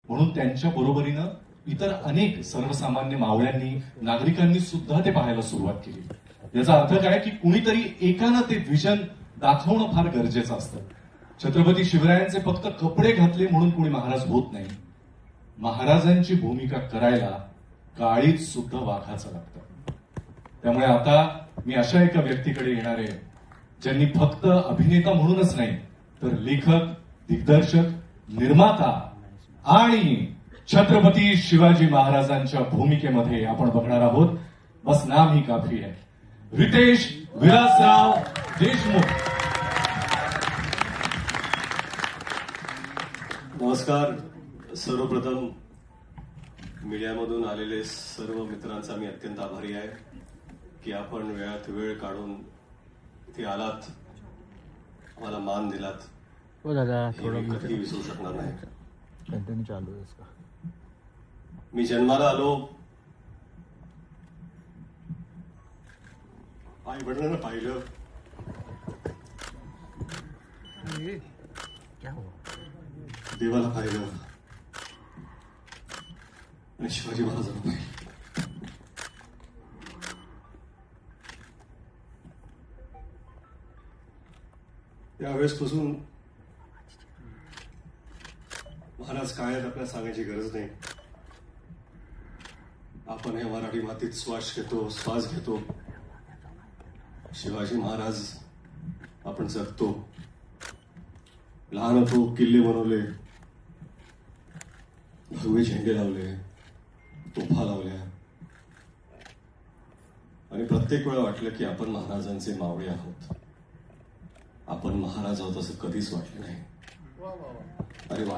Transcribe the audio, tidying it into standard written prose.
म्हणून त्यांच्या बरोबरीनं इतर अनेक सर्वसामान्य मावळ्यांनी नागरिकांनी सुद्धा ते पाहायला सुरुवात केली। याचा अर्थ काय की कुणीतरी एकानं ते विजन दाखवणं फार गरजेचं असतं। छत्रपती शिवरायांचे फक्त कपडे घातले म्हणून कुणी महाराज होत नाही। महाराजांची भूमिका करायला काळीज सुद्धा वाखाचं लागतं। त्यामुळे आता मी अशा एका व्यक्तीकडे येणार आहे ज्यांनी फक्त अभिनेता म्हणूनच नाही तर लेखक, दिग्दर्शक, निर्माता आणि छत्रपती शिवाजी महाराजांच्या भूमिकेमध्ये आपण बघणार आहोत। बस नाम ही काफी है, रितेश विलासराव देशमुख। नमस्कार। सर्वप्रथम मीडियामधून आलेले सर्व मित्रांचा मी अत्यंत आभारी आहे की आपण वेळात वेळ काढून इथे आलात, आम्हाला मान दिलात। हो दादा, थोडं कधी विसरू शकणार नाही। कंटिन्यू चालू आहे इसका। मी जन्माला आलो, आई वडिलांना पाहिलं, देवाला पाहिलं आणि शिवाजी महाराजांना पाहिलं। त्यावेळेसपासून महाराज काय आहेत आपल्याला सांगायची गरज नाही। आपण हे मराठी मातीत श्वास घेतो। शिवाजी महाराज आपण जगतो। लहान होतो, किल्ले बनवले, भगवे झेंडे लावले, तोफा लावल्या आणि प्रत्येक वेळा वाटलं की आपण महाराजांचे मावळे आहोत। आपण महाराज आहोत असं कधीच वाटलं नाही। अरे वा।